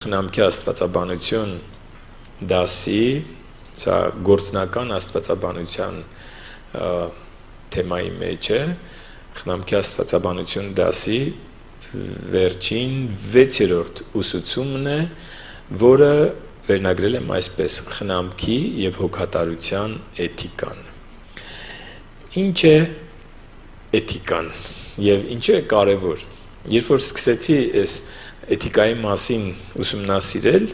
Խնամքի աստվածաբանություն դասի, սա գործնական աստվածաբանության թեմայի մեջ է, խնամքի աստվածաբանություն դասի վերջին 6-րդ ուսուցումն է, որը վերնագրել եմ այսպես խնամքի և հոգատարության էթիկան։ Ինչ է էթիկան և ինչ է կարևոր։ Երբ որ սկսեցի այս էթիկայի մասին ուսումնասիրել,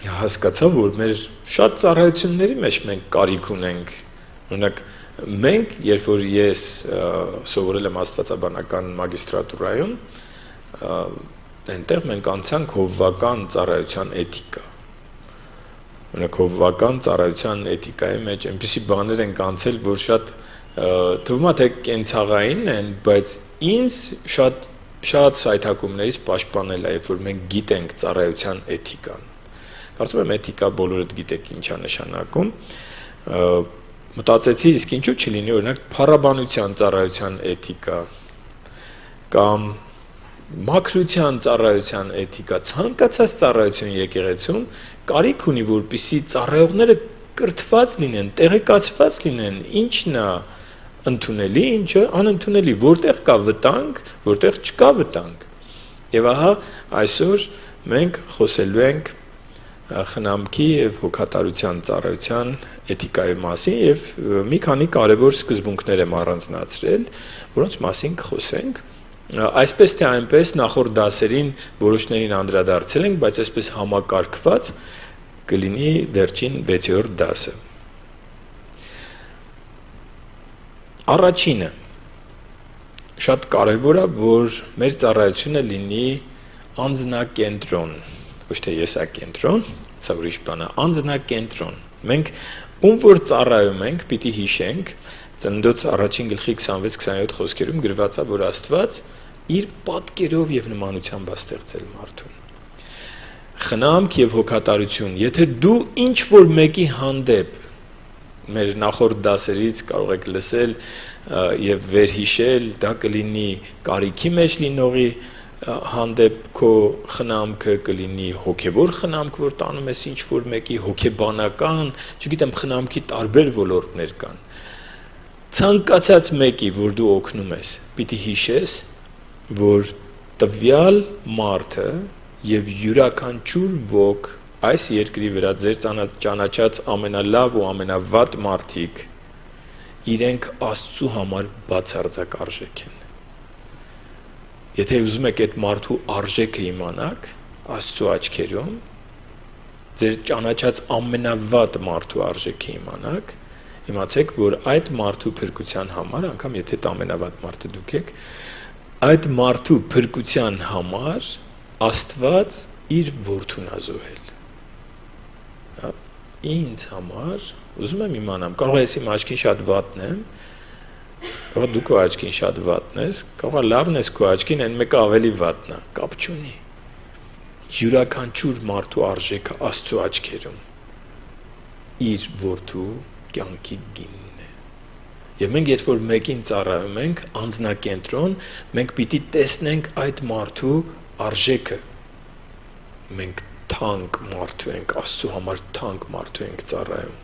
հասկացա, որ մեր շատ ծառայությունների մեջ մենք կարիք ունենք։ Օրինակ, մենք, երբ որ ես սովորել եմ աստվածաբանական մագիստրատուրայում, այնտեղ մենք անցանք հովվական ծառայության էթիկա։ Օրինակ, հովվական ծառայության էթիկայի մեջ այնպիսի բաներ ենք անցել, որ շատ թվում է թե կենցաղային են, բայց ինձ շատ սայթակումներից պաշտպանել է, երբ որ մենք գիտենք ծառայության էթիկան։ Կարծում եմ էթիկա բոլորդ գիտեք ինչ է նշանակում։ Մտածեցի, իսկ ինչու չլինի օրինակ փառաբանության ծառայության էթիկա կամ մաքրության ծառայության էթիկա, ցանկացած ծառայություն եկեղեցում կարիք ունի, որպեսզի ծառայողները կրթված լինեն, տեղեկացված լինեն, ինչն է ընդունելի, ինչը անընդունելի, որտեղ կա վտանգ, որտեղ չկա վտանգ։ Եվ ահա այսօր մենք խոսելու ենք խնամքի և հոգատարության ծառայության էթիկայի մասին և մի քանի կարևոր սկզբունքներ եմ առանձնացրել, որոնց մասին կխոսենք։ Այսպես թե այնպես նախորդ դասերին որոշներին անդրադարձել ենք, բայց այսպես համակարգված կլինի վերջին 6-րդ դասը։ Առաջինը շատ կարևոր է, որ մեր ծառայությունը լինի անձնակենտրոն, ոչ թե եսակենտրոն, սա ուրիշ բան է, անձնակենտրոն։ Մենք ում որ ծառայում ենք, պիտի հիշենք, Ծննդոց 1:26-27 խոսքերում գրված է, որ Աստված իր պատկերով և նմանությամբ է ստեղծել մարդուն։ Խնամք և հոգատարություն, եթե դու ինչ որ մեկի հանդեպ մեր նախորդ դասերից կարող եք լսել և վերհիշել, դա կլինի կարիքի մեջ լինողի հանդեպ քո խնամքը, կլինի հոգևոր խնամք, որ տանում ես ինչ որ մեկի, հոգեբանական, չգիտեմ, խնամքի տարբեր ոլորտներ կան։ Ցանկացած մեկի, որ դու օգնում ես, պիտի հիշես, որ տվյալ մարդը և յուրաքանչյուր ոք այս երկրի վրա ձեր ճանաչած ամենալավ ու ամենավատ մարդիկ իրենք Աստծու համար բացարձակ արժեք են։ Եթե ուզում եք այդ մարդու արժեքը իմանաք Աստծու աչքերում, ձեր ճանաչած ամենավատ մարդու արժեքը իմանաք, իմացեք, որ այդ մարդու փրկության համար, անգամ եթե դա ամենավատ մարդը դուք եք, այդ մարդու փրկության համար Աստված իր որդուն է զոհել։ Ինձ համար, ուզում եմ իմանամ, կարող է ես իմ աչքին շատ վատն եմ, կարող դու քո աչքին շատ վատն ես, կարող լավն ես քո աչքին, այն մեկը ավելի վատն է, կապ չունի։ Յուրաքանչյուր մարդու արժեքը Աստծու աչքերում իր որդու կյանքի գինն է։ Եվ մենք երբ որ մեկին ծառայում ենք, անձնակենտրոն, մենք պիտի տեսնենք այդ մարդու արժեքը։ Մենք թանկ մարդու ենք, Աստծու համար թանկ մարդու ենք ծառայում։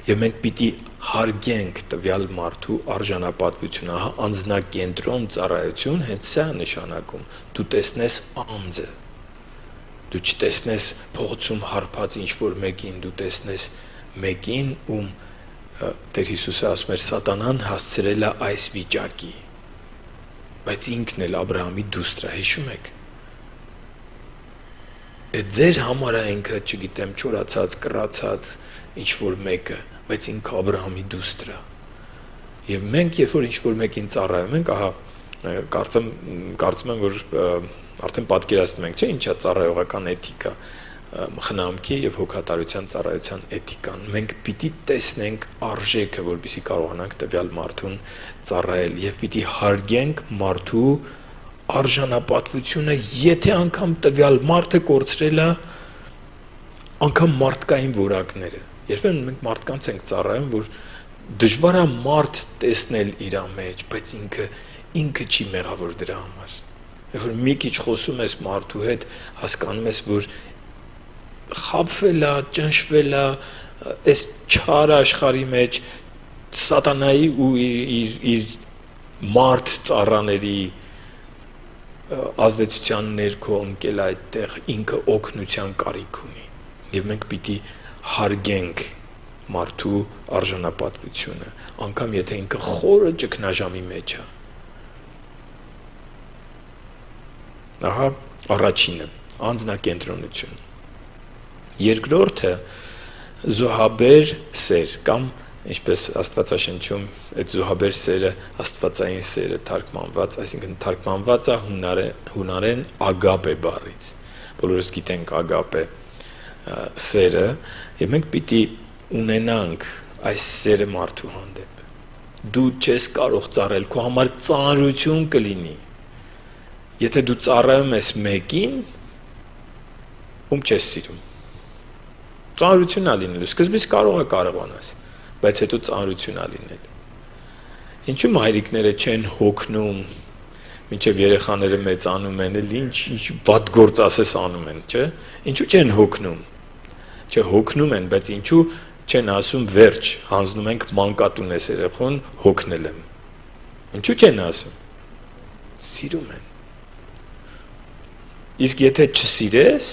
Եվ մենք պիտի հարգենք տվյալ մարդու արժանապատվությունը, ահա անձնակենտրոն ծառայություն հենց սա է նշանակում։ Դու տեսնես անձը, դու չտեսնես փողոցում հարբած ինչ-որ մեկին, դու տեսնես մեկին, ում Տեր Հիսուսը ասում էր սատանան հասցրել է այս վիճակի, բայց ինքն էլ Աբրահամի դուստր է, հիշում եք։ Այդ ձեր համար է ինքը, չգիտեմ, չորացած, կռացած ինչ-որ մեկը, բայց ինքը Աբրահամի դուստր է։ Եվ մենք, երբ որ ինչ-որ մեկին ծառայում ենք, ահա, կարծում եմ, որ արդեն պատկերացնում ենք, չէ՞, ինչ է ծառայողական էթիկա, խնամքի և հոգատարության ծառայության էթիկան։ Մենք պիտի տեսնենք արժեքը, որպեսզի կարողանանք տվյալ մարդուն ծառայել և պիտի հարգենք մարդու արժանապատվությունը, եթե անգամ տվյալ մարդը կորցրել է անգամ մարդկային որակները։ Երբեմն մենք մարդկանց ենք ծառայում, որ դժվար է մարդ տեսնել իր մեջ, բայց ինքը չի մեղավոր դրա համար։ Երբ որ մի քիչ խոսում ես մարդու հետ, հասկանում ես, որ խաբվել է, ճնշվել է, այս չար աշխարհի մեջ սատանայի ու իր մարդ ծառաների ազդեցության ներքո ընկել այդտեղ ինքը օգնության կարիք ունի եւ մենք պիտի հարգենք մարդու արժանապատվությունը անգամ եթե ինքը խորը ճգնաժամի մեջ է ահա առաջինը անձնակենտրոնություն երկրորդը զոհաբեր սեր կամ ինչպես Աստվածաշնչում այդ զոհաբեր սերը աստվածային սերը թարգմանված, այսինքն թարգմանված է հունարեն ագապե բառից։ Բոլորս գիտենք ագապե սերը, եւ մենք պիտի ունենանք այս սերը մարդու հանդեպ։ Դու չես կարող ծառայել, քո համար ծանրություն կլինի։ Եթե դու ծառայում ես մեկին, ում չես սիրում։ Ծանրություն է լինելու, սկզբից կարող է կարողանաս, բայց հետո ծանրություն է լինելու։ Ինչու մայրիկները չեն հոգնում, մինչև երեխաները մեծանում են, ինչ վատ գործ ասես անում են, չէ՞։ Ինչու չեն հոգնում։ Չէ, հոգնում են, բայց ինչու չեն ասում վերջ, հանձնում ենք մանկատուն ես երեխուն, հոգնել եմ։ Ինչու չեն ասում։ Սիրում են։ Իսկ եթե չսիրես,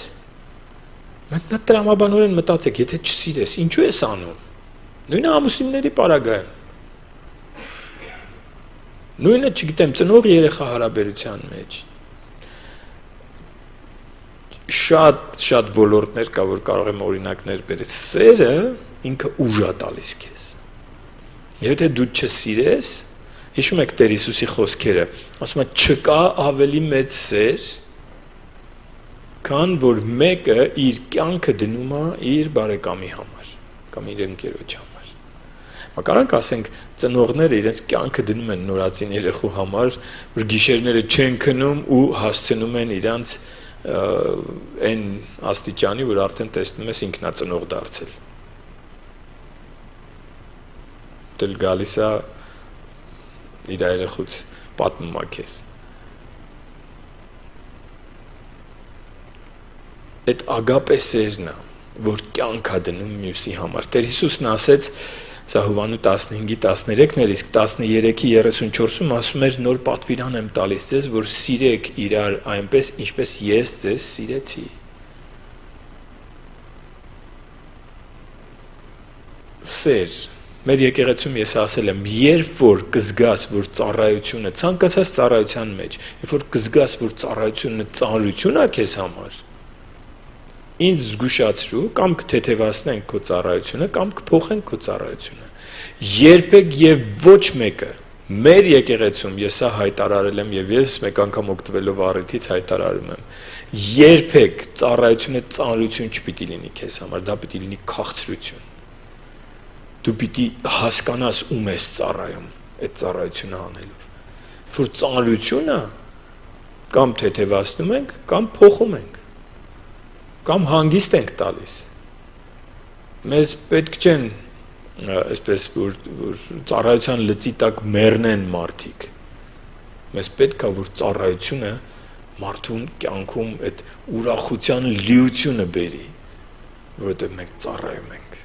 մենք տրամաբանորեն մտածեք, եթե չսիրես, ինչու ես անում։ Նույնը ամուսինների պարագայում։ Նույնը, չգիտեմ, ծնող երեխա հարաբերության մեջ։ Շատ ոլորտներ կա, որ կարող եմ օրինակներ բերել։ Սերը ինքը ուժ է տալիս քեզ։ Եթե դու չսիրես, հիշում եք Տեր Հիսուսի խոսքերը, ասում է չկա ավելի մեծ սեր, քան որ մեկը իր կյանքը դնում է իր բարեկամի համար կամ իր ընկերոջ համար։ Մակարանք ասենք ծնողները իրենց կյանքը դնում են նորածին երեխու համար, որ գիշերները չեն քնում ու հասցնում են իրանց այն աստիճանի, որ արդեն տեսնում ես ինքնածնող դարձել։ Դել գալիս է իր երեխուց պատմում է քեզ։ Այդ ագապե սերն է, որ կյանք է դնում մյուսի համար։ Տեր Հիսուսն ասեց, սա Հովհաննես 15:13-ն էր, իսկ 13:34-ում ասում էր նոր պատվիրան եմ տալիս ձեզ, որ սիրեք իրար այնպես, ինչպես ես ձեզ սիրեցի։ Սեր, մեր եկեղեցում ես ասել եմ, երբ որ կզգաս, որ ծառայությունը ցանկացած ծառայության մեջ, երբ որ կզգաս, որ ծառայությունը ծանրություն է քեզ համար, ինձ զգուշացրու կամ կթեթևացնենք քո ծառայությունը կամ կփոխենք քո ծառայությունը։ Երբեք եւ ոչ մեկը մեր եկեղեցում ես սա հայտարարել եմ եւ ես մեկ անգամ օգտվելով առիթից հայտարարում եմ։ Երբեք ծառայությունը ծանրություն չպիտի լինի քեզ համար, դա պիտի լինի քաղցրություն։ Դու պիտի հասկանաս ում ես ծառայում այդ ծառայությունը անելով։ Որ ծանրությունը կամ թեթևացնում ենք կամ փոխում ենք կամ հանգիստ ենք տալիս։ Մեզ պետք չեն այսպես որ ծառայության լծի տակ մեռնեն մարդիկ։ Մեզ պետք է որ ծառայությունը մարդուն կյանքում այդ ուրախության լիությունը բերի, որովհետև մենք ծառայում ենք։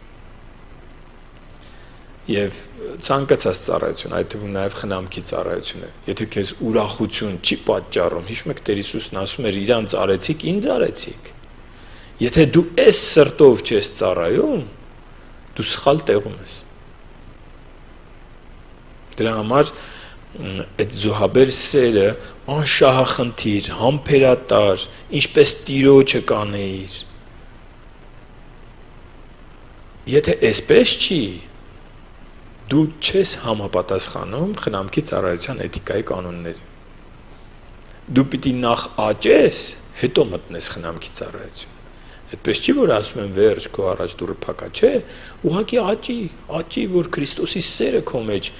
Եվ ցանկացած ծառայություն, այդ թվում նաև խնամքի ծառայությունը, եթե քեզ ուրախություն չի պատճառում, հիշում եք Տեր Հիսուսն ասում էր իրանց արեցիք, ինձ արեցիք։ Եթե դու այս սրտով չես ծառայում, դու սխալ տեղում ես։ Դրա համար այդ զոհաբեր սերը անշահախնդիր, համբերատար, ինչպես Տիրոջը կանեիր։ Եթե այսպես չի, դու չես համապատասխանում խնամքի ծառայության էթիկայի կանոններին։ Դու պիտի նախ աճես, հետո մտնես խնամքի ծառայություն։ Այդպես չի, որ ասում են վերջ քո առաջ դուրը փակա, չէ, ուղղակի աճի, որ Քրիստոսի սերը քո մեջ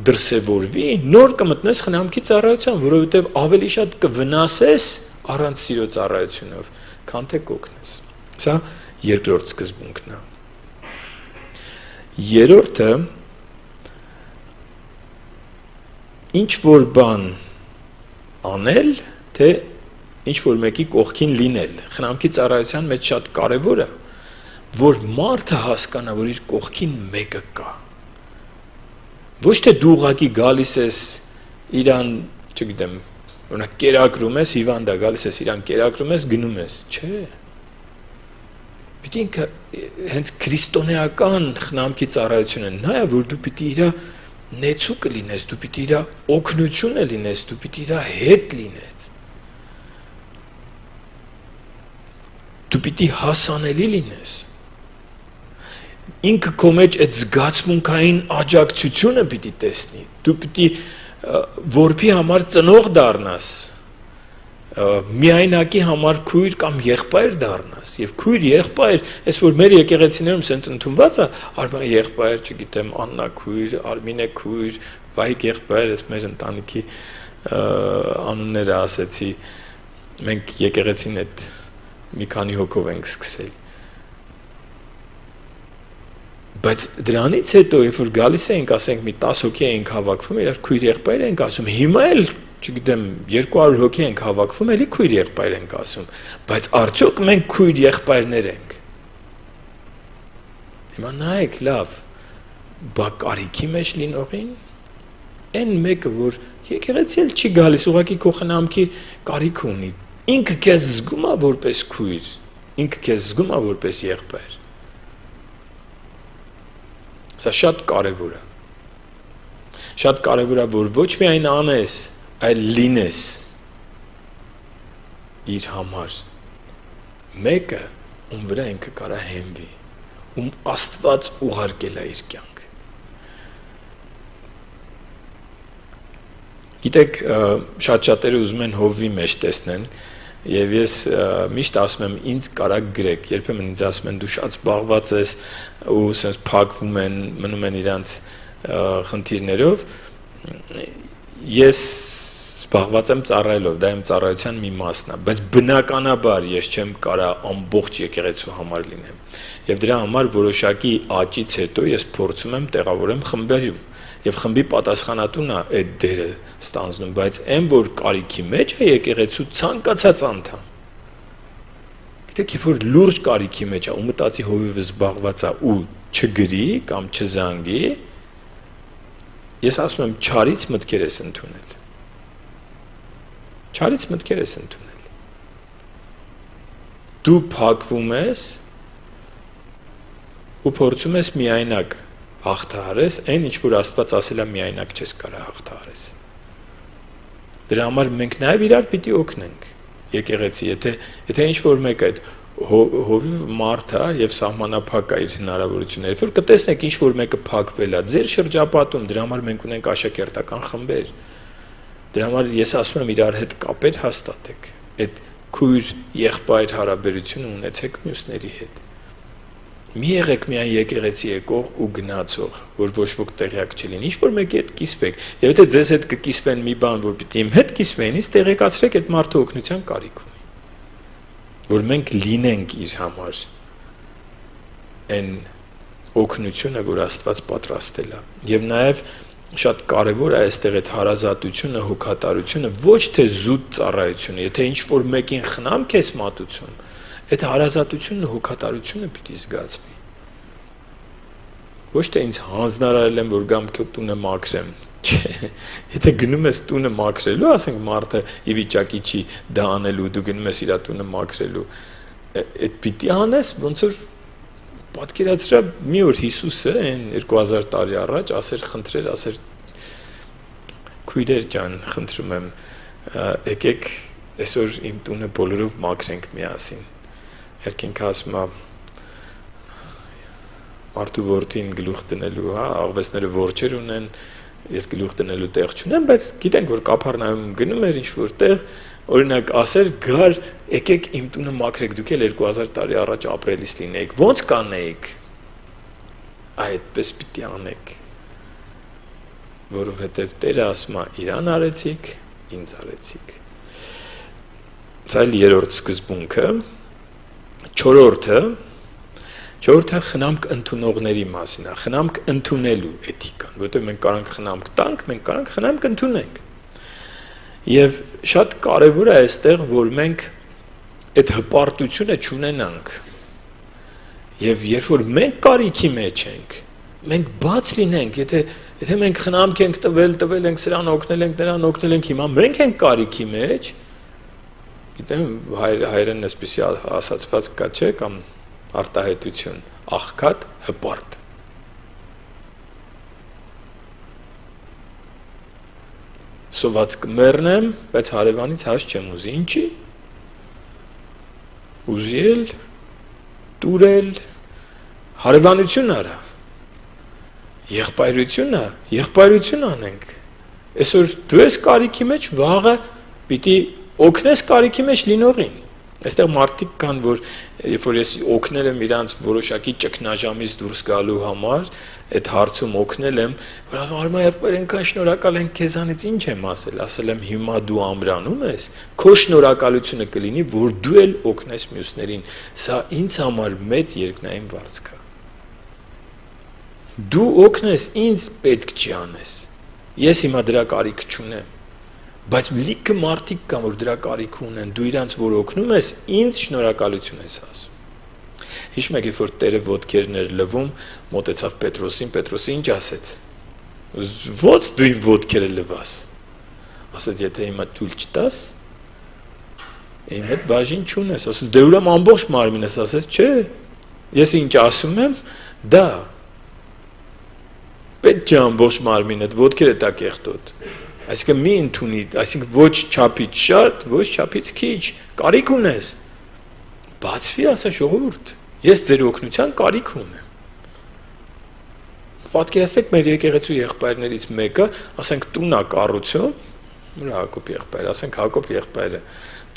դրսևորվի, նոր կմտնես խնամքի ծառայության, որովհետև ավելի շատ կվնասես առանց սիրո ծառայությունով, քան թե կօգնես։ Սա երկրորդ սկզբունքն է։ Երրորդը ինչ որ բան անել, թե ինչ որ մեկի կողքին լինել։ Խնամքի ծառայության մեջ շատ կարևոր է, որ մարդը հասկանա, որ իր կողքին մեկը կա։ Ոչ թե դու ուղղակի գալիս ես իրան, չգիտեմ, օրինակ կերակրում ես, հիվանդ է, գալիս ես իրան կերակրում ես, գնում ես, չէ։ Պիտի ինքը հենց քրիստոնեական խնամքի ծառայությունը նայ, որ դու պիտի իրա նեցուկը լինես, դու պիտի իրա օգնությունը լինես, դու պիտի իրա հետ լինես։ Դու պիտի հասանելի լինես։ Ինքը քո մեջ այդ զգացմունքային աջակցությունը պիտի տեսնի։ Դու պիտի որբի համար ծնող դառնաս, միայնակի համար քույր կամ եղբայր դառնաս, եւ քույր եղբայր, այս որ մեր եկեղեցիներում sense ընդունված է, Արմեն եղբայր, չգիտեմ, Աննա քույր, Արմինե քույր, Վահիկ եղբայր, այս մեր ընտանիքի անունները ասեցի, մենք եկեղեցին այդ մի քանի հոգով ենք սկսել։ Բայց դրանից հետո, երբ որ գալիս ենք, ասենք մի 10 հոգի ենք հավաքվում, իրար քույր եղբայր ենք ասում, հիմա էլ, չգիտեմ, 200 հոգի ենք հավաքվում, էլի քույր եղբայր ենք ասում, բայց արդյոք մենք քույր եղբայրներ ենք։ Հիմա նայեք, լավ, բա կարիքի մեջ լինողին, այն մեկը, որ եկեղեցի էլ չի գալիս, ուղղակի քո խնամքի կարիք ունի, ինքը քեզ զգում է որպես քույր, ինքը քեզ զգում է որպես եղբայր։ Սա շատ կարևոր է։ Շատ կարևոր է, որ ոչ միայն անես, այլ լինես իր համար մեկը, ում վրա ինքը կարա հենվի, ում Աստված ուղարկել է իր կյանք։ Գիտեք, շատ-շատերը ուզում են Հովվի մեջ տեսնեն, եւ ես միշտ ասում եմ, ինձ կարա գրեք, երբեմն ինձ ասում են, դու շատ զբաղված ես ու sense փակվում են, մնում են իրանց խնդիրներով, ես զբաղված եմ ծառայելով, դա իմ ծառայության մի մասն է, բայց բնականաբար ես չեմ կարա ամբողջ եկեղեցու համար լինեմ։ Եվ դրա համար որոշակի աճից հետո ես փորձում եմ տեղավորեմ խմբերում։ Եվ խմբի պատասխանատուն է այդ դերը ստանձնում, բայց այն որ կարիքի մեջ է եկեղեցու ցանկացած անդամ։ Գիտեք, երբ որ լուրջ կարիքի մեջ է ու մտածի հովիվը զբաղված է ու չգրի կամ չզանգի, ես ասում եմ չարից մտքեր ես ընդունել։ Չարից մտքեր ես ընդունել։ Դու փակվում ես ու փորձում ես միայնակ հաղթահարես, այն ինչ որ Աստված ասել է միայնակ չես կարա հաղթահարես։ Դրա համար մենք նաև իրար պիտի օգնենք։ Եկեղեցի, եթե ինչ որ մեկ այդ հովիվ մարդ է եւ սահմանափակ է իր հնարավորությունները, երբ որ կտեսնեք ինչ որ մեկը փակվել է ձեր շրջապատում, դրա համար մենք ունենք աշակերտական խմբեր։ Դրա համար ես ասում եմ իրար հետ կապեր հաստատեք։ Այդ քույր եղբայր հարաբերությունը ունեցեք մյուսների հետ։ Մի եղեք միայն եկեղեցի եկող ու գնացող, որ ոչ ոք տեղյակ չլինի, ինչ որ մեկի հետ կիսվեք։ Եվ եթե ձեզ հետ կկիսվեն մի բան, որ պիտի իմ հետ կիսվեն, ինձ տեղեկացրեք այդ մարդը օգնության կարիք ունի։ Որ մենք լինենք իր համար այն օգնությունը, որ Աստված պատրաստել է։ Եվ նաև շատ կարևոր է այստեղ այդ հարազատությունը, հոգատարությունը, ոչ թե զուտ ծառայությունը, եթե ինչ որ մեկին խնամք ես մատուցում, այդ հարազատությունն ու հոգատարությունը պիտի զգացվի։ Ոչ թե ինձ հանձնարարել եմ, որ գամ քո տունը մաքրեմ։ Չէ, եթե գնում ես տունը մաքրելու, ասենք մարդը ի վիճակի չի դա անելու, դու գնում ես իր տունը մաքրելու, այդ պիտի անես, ոնց որ պատկերացրա մի օր Հիսուսը այն 2000 տարի առաջ ասեր խնդրեր, ասեր քույրեր ջան, խնդրում եմ, եկեք այսօր իմ տունը բոլորով մաքրենք միասին։ Երկինք ասում է մարդու որդին գլուխ դնելու, հա, աղվեսները որջեր ունեն, ես գլուխ դնելու տեղ չունեմ, բայց գիտենք որ Կափառնայում գնում էր ինչ-որ տեղ, օրինակ ասեր գար, եկեք իմ տունը մաքրեք, դուք էլ 2000 տարի առաջ ապրելիս լինեիք, ո՞նց կանեիք։ Այդպես պիտի անեք։ Որովհետև Տերը ասում է իրան արեցիք, ինձ արեցիք։ Սա էլ երրորդ սկզբունքը, չորրորդը խնամք ընդունողների մասին է, խնամք ընդունելու էթիկան, որտեղ մենք կարանք խնամք տանք, մենք կարանք խնամք ընդունենք։ Եվ շատ կարևոր է այստեղ, որ մենք այդ հպարտությունը չունենանք։ Եվ երբ որ մենք կարիքի մեջ ենք, մենք բաց լինենք, եթե մենք խնամք ենք տվել ենք սրան օգնել ենք, նրան օգնել ենք, հիմա մենք ենք կարիքի մեջ, գիտեմ հայերեն այսպեսի ասացված կա չէ, կամ արտահայտություն, աղքատ, հպարտ։ Սոված կմեռնեմ, բայց հարևանից հաշ չեմ ուզի, ինչի։ Ուզիել, տուրել, հարևանություն արա, եղբայրություն անենք։ Այսօր դու ես կարիքի մեջ, վաղը պիտի օգնես կարիքի մեջ լինողին։ Այստեղ մարդիկ կան, որ երբ որ ես օգնել եմ իրանց որոշակի ճգնաժամից դուրս գալու համար, այդ հարցում օգնել եմ, որ ասում եղբայր այնքան շնորհակալ ենք քեզանից, ինչ եմ ասել եմ հիմա դու ամրանում ես, քո շնորհակալությունը կլինի, որ դու էլ օգնես մյուսներին։ Սա ինձ համար մեծ երկնային վարձք է։ Դու օգնես, ինձ պետք չի անես։ Ես հիմա դրա կարիք չունեմ։ Բայց լիքը մարդիկ կան, որ դրա կարիք ունեն, դու իրանց որ օգնում ես, ինձ շնորհակալություն ես ասում։ Հիշում եք, երբ որ Տերը ոտքերն էր լվում, մոտեցավ Պետրոսին, Պետրոսը ինչ ասեց։ Ո՞ց դու իմ ոտքերը լվաս։ Ասեց, եթե հիմա թույլ չտաս, իմ հետ բաժին չունես։ Ասեց, դե ուրեմն ամբողջ մարմին ես, ասեց, չէ։ Ես ինչ ասում եմ, դա պետք չէ ամբողջ մարմինը, ոտքերը տա կեղտոտ։ Այսինքն մի ընդունի, այսինքն ոչ չափից շատ, ոչ չափից քիչ, կարիք ունես։ Բացվի, ասա ժողովուրդ, ես ձեր օգնության կարիք ունեմ։ Պատկերացրեք մեր եկեղեցու եղբայրներից մեկը, ասենք տուն է կառուցում, Հակոբ եղբայրը, ասենք Հակոբ եղբայրը,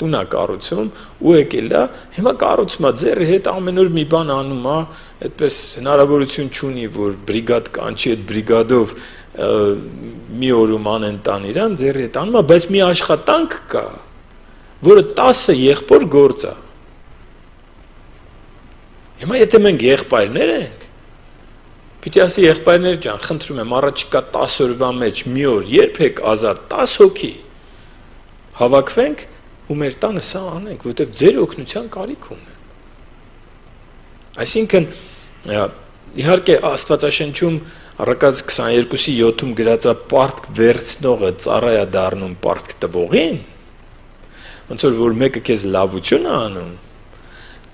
տուն է կառուցում ու եկել է, հիմա կառուցում է ձեռի հետ ամեն օր մի բան անում է, այդպես հնարավորություն չունի, որ բրիգադ կանչի այդ բրիգադով մի օրում անեն տան իրան, ձեռի հետ անում է, բայց մի աշխատանք կա, որը 10 եղբոր գործ է։ Հիմա եթե մենք եղբայրներ ենք, պիտի ասի եղբայրներ ջան, խնդրում եմ առաջիկա 10 օրվա մեջ մի օր երբեք ազատ 10 հոգի հավաքվենք ու մեր տանը սա անենք, որովհետև ձեր օգնության կարիք ունեն։ Այսինքն իհարկե Աստվածաշնչում Առակաց 22:7-ում գրած է պարտք վերցնողը ծառայա դառնում պարտք տվողին, ոնց որ մեկը քեզ լավություն է անում,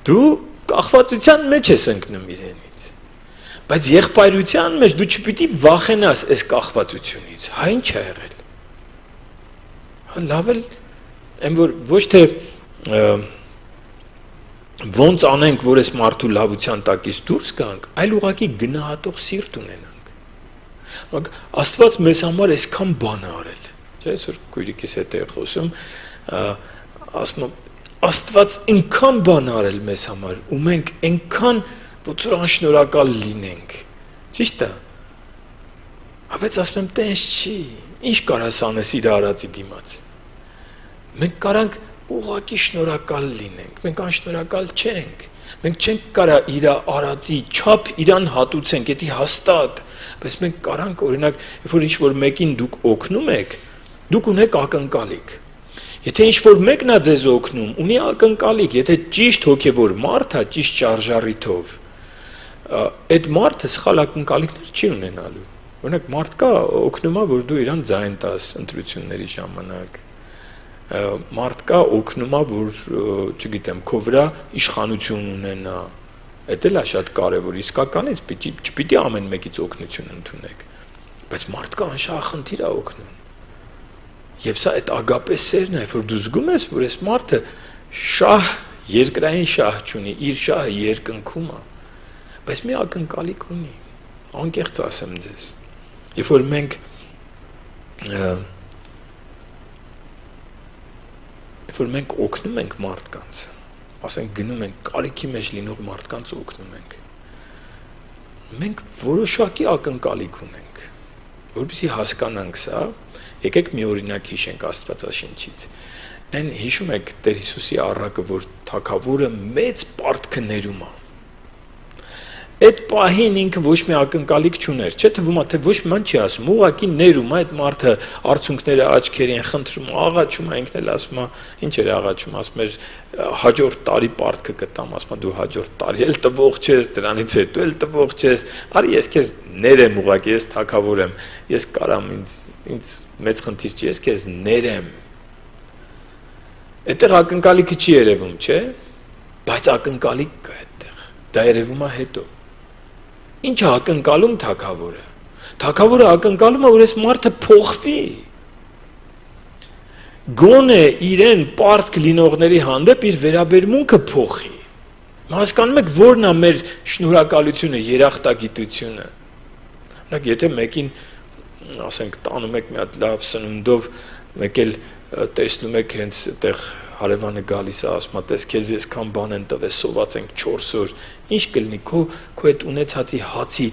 դու կախվածության մեջ ես ընկնում իրենից։ Բայց եղբայրության մեջ դու չպիտի վախենաս այս կախվածությունից, հա ինչ է եղել։ Հա լավ էլ եմ որ ոչ թե ոնց անենք, որ այս մարդու լավության տակից դուրս գանք, այլ ուղղակի գնահատող սիրտ ունենանք։ Աստված մեզ համար այսքան բան է արել, չէ՞, այսօր քույրիկիս հետ է խոսում, ասում եմ Աստված այնքան բան արել մեզ համար, ու մենք այնքան ոնց որ անշնորհակալ լինենք, ճիշտ է։ Բայց ասում եմ, տենց չի, ինչ կարաս անես իր արածի դիմաց։ Մենք կարանք ուղղակի շնորհակալ լինենք, մենք անշնորհակալ չենք։ Մենք չենք կարա իր արածի չափ իրան հատուցենք, դա հաստատ, բայց մենք կարանք օրինակ, երբ որ ինչ-որ մեկին դուք օգնում եք, դուք ունեք ակնկալիք։ Եթե ինչ-որ մեկն է ձեզ օգնում, ունի ակնկալիք, եթե ճիշտ հոգևոր մարդ է, ճիշտ շարժառիթով, այդ մարդը սխալ ակնկալիքներ չի ունենալու։ Օրինակ մարդ կա օգնում է, որ դու իրան ձայն տաս ընտրությունների ժամանակ։ Մարդ կա օգնում է, որ, չգիտեմ, քո վրա իշխանություն ունենա։ Դա էլ է շատ կարևոր, իսկականից չպիտի ամեն մեկից օգնություն ընդունեք, բայց մարդ կա անշահախնդիր է օգնում։ Եվ սա այդ ագապե սերն է, որ դու զգում ես, որ այս մարդը շահ, երկրային շահ չունի, իր շահը երկնքում է, բայց մի ակնկալիք ունի, անկեղծ ասեմ ձեզ, երբ որ մենք օգնում ենք մարդկանց, ասենք գնում ենք կարիքի մեջ լինող մարդկանց օգնում ենք, մենք որոշակի ակնկալիք ունենք, որպեսզի հասկանանք սա, եկեք մի օրինակ հիշենք Աստվածաշնչից։ Այն հիշում եք Տեր Հիսուսի առակը, որ թագավորը մեծ պարտքը ներում է։ Այդ պահին ինքը ոչ մի ակնկալիք չուներ, չէ՞ թվում է, թե ոչ մի բան չի ասում, ուղղակի ներում է այդ մարդը արցունքները աչքերին խնդրում, աղաչում է, ինքն էլ ասում է, ինչ էր աղաչում, ասում էր հաջորդ տարի պարտքը կտամ, ասում է դու հաջորդ տարի էլ տվող չես, դրանից հետո էլ տվող չես, արի ես քեզ ներեմ ուղղակի, ես թագավոր եմ, ես կարամ ինձ մեծ խնդիր չի, ես քեզ ներեմ։ Այդտեղ ակնկալիքը չի երևում, չէ՞, բայց ակնկալիք կա այդտեղ, դա երևում է հետո։ Ինչ է ակնկալում թագավորը։ Թագավորը ակնկալում է, որ այս մարդը փոխվի։ Գոնե իրեն պարտք լինողների հանդեպ իր վերաբերմունքը փոխի։ Հասկանում եք, որն է մեր շնորհակալությունը, երախտագիտությունը։ Օրինակ, եթե մեկին, ասենք, տանում եք մի հատ լավ սնունդով, մեկ էլ տեսնում եք հենց այդտեղ հարևանը գալիս է, ասում է, տես քեզ այսքան բան են տվել, սոված ենք 4 օր, ինչ կլինի քո այդ ունեցածի հացի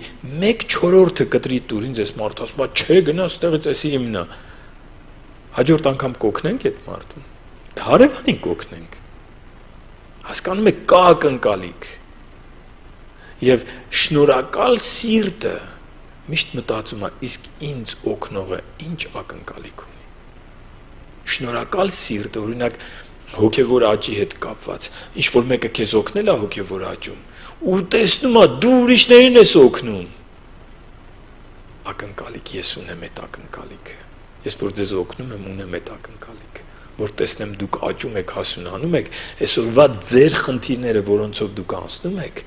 1/4-ը կտրի տուր, ինձ էս մարդը ասում է, չէ, գնա ստեղից էսի իմն է։ Հաջորդ անգամ կօգնենք այդ մարդուն։ Հարևանին կօգնենք։ Հասկանում եք, կա ակնկալիք։ Եվ շնորհակալ սիրտը միշտ մտածում է, իսկ ինձ օգնողը ինչ ակնկալիք ունի։ Շնորհակալ սիրտը, օրինակ, հոգևոր աճի հետ կապված, ինչ որ մեկը քեզ օգնել է հոգևոր աճում, ու տեսնում է դու ուրիշներին ես օգնում։ Ակնկալիք ես ունեմ այդ ակնկալիքը։ Ես որ ձեզ օգնում եմ, ունեմ այդ ակնկալիքը, որ տեսնեմ դուք աճում եք, հասունանում եք, այսօրվա ձեր խնդիրները, որոնցով դուք անցնում եք,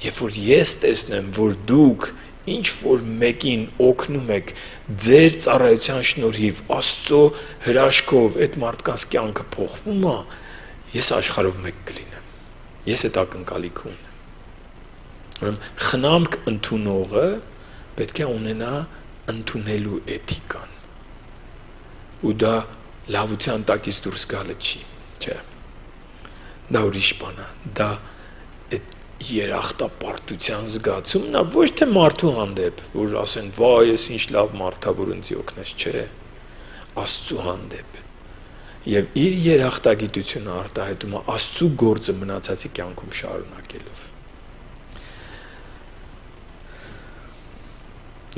երբ որ ես տեսնեմ, որ դուք ինչ որ մեկին օգնում եք ձեր ծառայության շնորհիվ Աստծո հրաշքով այդ մարդկանց կյանքը փոխվում է, ես աշխարհով մեկ կլինեմ։ Ես այդ ակնկալիք ունեմ։ Ուրեմն խնամք ընդունողը պետք է ունենա ընդունելու էթիկան։ Ու դա լավության տակից դուրս գալը չի, չէ։ Դա ուրիշ բան է, դա երախտապարտության զգացումն է, ոչ թե մարդու հանդեպ, որ ասեն, վայ, ես ինչ լավ մարդ ա, որ ինձ օգնես, չէ, Աստծու հանդեպ։ Եվ իր երախտագիտությունը արտահայտում է Աստծու գործը մնացածի կյանքում շարունակելով։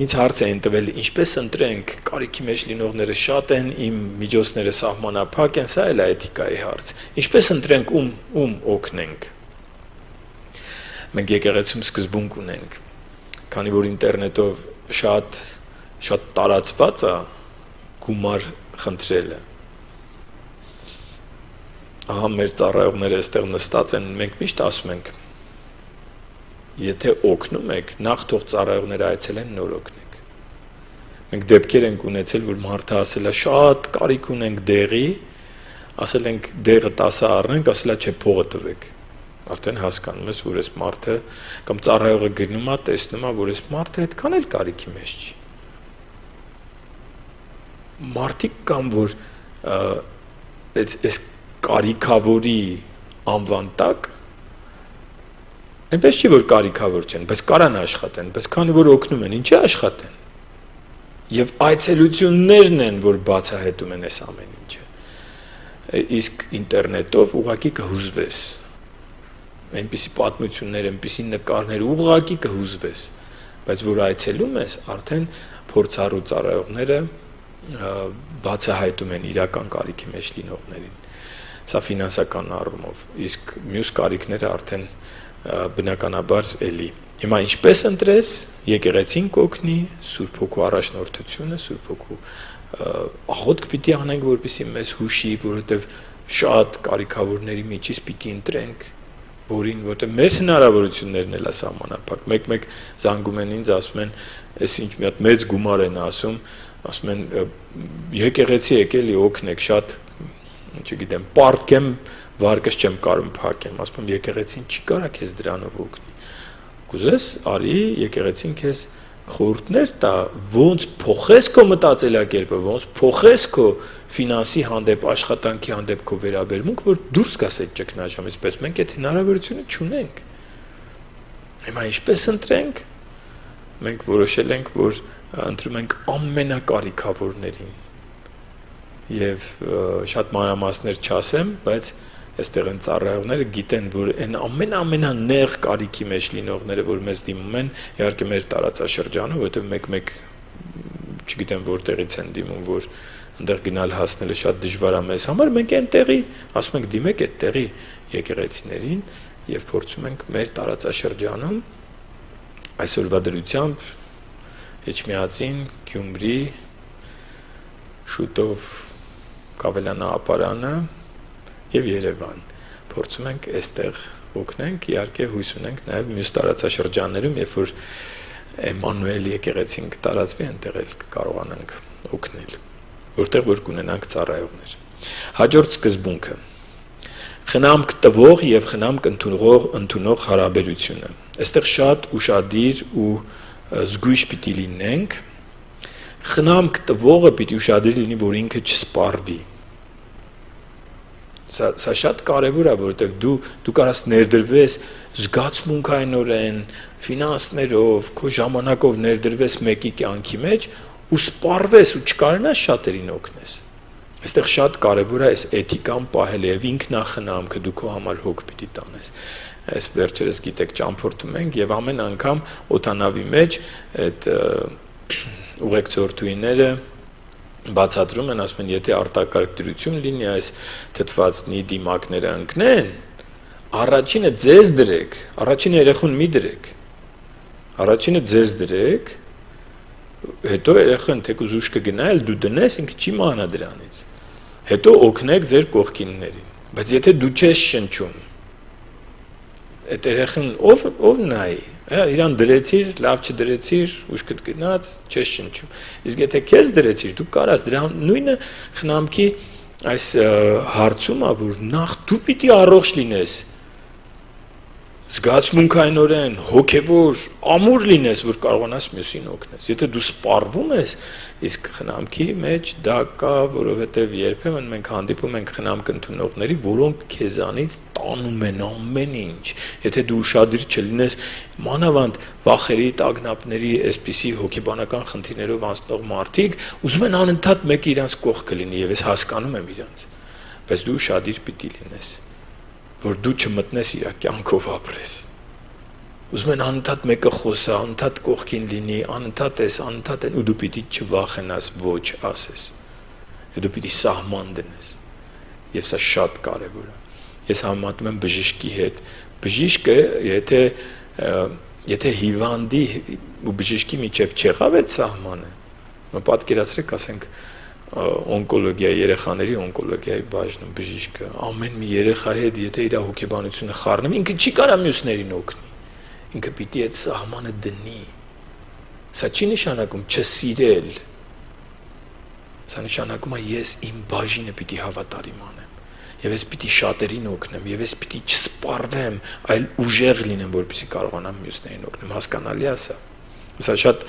Ինձ հարց էին տվել, ինչպես ընտրենք, կարիքի մեջ լինողները շատ են, իմ միջոցները սահմանափակ են, սա էլ է էթիկայի հարց։ Ինչպես ընտրենք ում օգնենք։ Մենք եկեղեցում սկզբունք ունենք, քանի որ ինտերնետով շատ տարածված է գումար խնդրելը։ Ահա մեր ծառայողները այստեղ նստած են, մենք միշտ ասում ենք, եթե օգնում եք, նախ թող ծառայողները այցելեն, նոր օգնեք։ Մենք դեպքեր ենք ունեցել, որ մարդը ասել է, շատ կարիք ունենք դեղի, ասել ենք դեղը 10 առնենք, ասել է, չէ, փողը տվեք։ Արդեն հասկանում ես, որ այս մարդը կամ ծառայողը գնում է, տեսնում է, որ այս մարդը այդքան էլ կարիքի մեջ չի։ Մարդիկ կան, որ այս կարիքավորի անվան տակ այնպես չի, որ կարիքավոր չեն, բայց կարան աշխատեն, բայց քանի որ օգնում են, ինչի աշխատեն։ Եվ այցելություններն են, որ բացահայտում են այս ամեն ինչը։ Իսկ ինտերնետով ուղղակի կհուզվես։ Այնպիսի պատմություններ, այնպիսի նկարներ ուղղակի կհուզվես, բայց որ այցելում ես, արդեն փորձառու ծառայողները բացահայտում են իրական կարիքի մեջ լինողներին։ Սա ֆինանսական առումով, իսկ մյուս կարիքները արդեն բնականաբար էլի։ Հիմա ինչպես ընտրես, եկեղեցին կօգնի, Սուրբ Հոգու առաջնորդությունը, Սուրբ Հոգու աղոթք պիտի անենք, որպեսզի մեզ հուշի, որովհետև շատ կարիքավորների միջից պիտի ընտրենք, որին, որտեղ մեր հնարավորություններն էլ է սահմանափակ։ Մեկ զանգում են ինձ, ասում են, այս ինչ մի հատ մեծ գումար են ասում են, եկեղեցի եկելի օգնեք, շատ, չգիտեմ, պարտքեմ, վարկս չեմ կարում փակեմ, ասում եմ, եկեղեցին չի կարա քեզ դրանով օգնի։ Կուզես, արի, եկեղեցին քեզ խորհուրդներ տա, ոնց փոխես քո մտածելակերպը, ոնց փոխես քո ֆինանսի հանդեպ, աշխատանքի հանդեպ քո վերաբերմունք, որ դուրս գաս այդ ճգնաժամից, բայց մենք այդ հնարավորությունը չունենք։ Հիմա ինչպես ընտրենք։ Մենք որոշել ենք, որ ընտրում ենք ամենակարիքավորներին։ Եվ շատ մանրամասներ չասեմ, բայց այստեղ են ծառայողները գիտեն, որ այն ամենանեղ կարիքի մեջ լինողները, որ մեզ դիմում են, իհարկե մեր տարածաշրջանում, որովհետև մեկ-մեկ չգիտեմ որտեղից են դիմում, որ այնտեղ գնալ հասնելը շատ դժվար է մեզ համար, մենք այնտեղի, ասում ենք դիմեք այդ տեղի եկեղեցիներին եւ փորձում ենք մեր տարածաշրջանում այսօրվա դրությամբ Էջմիածին, Գյումրի, շուտով Կավելանա ապարանը եւ Երևան փորձում ենք այստեղ օգնենք, իհարկե հույս ունենք նաեւ մյուս տարածաշրջաններում, երբ որ Էմանուել եկեղեցին կտարածվի, այնտեղ էլ կարողանանք օգնել, որտեղ որ կունենանք ծառայողներ։ Հաջորդ սկզբունքը խնամք տվող եւ խնամք ընդունող հարաբերությունը։ Այստեղ շատ ուշադիր ու զգույշ պիտի լինենք։ Խնամք տվողը պիտի ուշադիր լինի, որ ինքը չսպառվի։ Սա շատ կարևոր է, որովհետև դու կարաս ներդրվես զգացմունքայնորեն, ֆինանսներով, քո ժամանակով ներդրվես մեկի կյանքի մեջ ու սպառվես ու չկարողանաս շատերին օգնես։ Այստեղ շատ կարևոր է այս էթիկան պահելը եւ ինքնախնամքը դու քո համար հոգ պիտի տանես։ Այս վերջերս գիտեք ճամփորդում ենք եւ ամեն անգամ օթանավի մեջ այդ ուղեկցորդուները բացատրում են, ասում են, եթե արտակարգ դրություն լինի, այս թթվածնի դիմակները ընկնեն, առաջինը ձեզ դրեք, առաջինը երեխուն մի դրեք, առաջինը ձեզ դրեք, հետո երեխան թեկուզ ուշ կգնա, էլ դու դնես, ինքը չի մանա դրանից, հետո օգնեք ձեր կողքիններին, բայց եթե դու չես շնչում, այդ երեխան ով նայի, իրան դրեցիր, լավ չդրեցիր, ուշքդ գնաց, չես շնչում, իսկ եթե քեզ դրեցիր, դու կարաս դրա նույնը խնամքի այս հարցում է, որ նախ դու պիտի առողջ լինես, զգացմունքայնորեն, հոգևոր, ամուր լինես, որ կարողանաս մյուսին օգնես։ Եթե դու սպառվում ես, իսկ խնամքի մեջ դա կա, որովհետև երբեմն մենք հանդիպում ենք խնամք ընդունողների, որոնք քեզանից տանում են ամեն ինչ։ Եթե դու ուշադիր չլինես, մանավանդ վախերի, տագնապների, այսպիսի հոգեբանական խնդիրներով անցնող մարդիկ, ուզում են անընդհատ մեկը իրանց կողքը լինի, եւ ես հասկանում եմ իրանց, բայց դու ուշադիր պիտի լինես, որ դու չմտնես իր կյանքով ապրես։ Ուզում են անընդհատ մեկը խոսա, անընդհատ կողքին լինի, անընդհատ են, ու դու պիտի չվախենաս ոչ ասես։ Դու պիտի սահման դնես։ Եվ սա շատ կարևոր է։ Ես համեմատում եմ բժշկի հետ։ Բժիշկը, եթե հիվանդի ու բժշկի միջև չեղավ այդ սահմանը, պատկերացրեք, ասենք օնկոլոգիա, երեխաների օնկոլոգիայի բաժնում բժիշկը ամեն մի երեխա հետ եթե իր հոգեբանությունը խառնվի, ինքը չի կարա մյուսներին օգնի, ինքը պիտի այդ սահմանը դնի։ Սա չի նշանակում չսիրել, սա նշանակում է ես իմ բաժինը պիտի հավատարիմ անեմ եւ ես պիտի շատերին օգնեմ եւ ես պիտի չսպառվեմ, այլ ուժեղ լինեմ, որպեսզի կարողանամ մյուսներին օգնեմ, հասկանալի է սա։ Սա շատ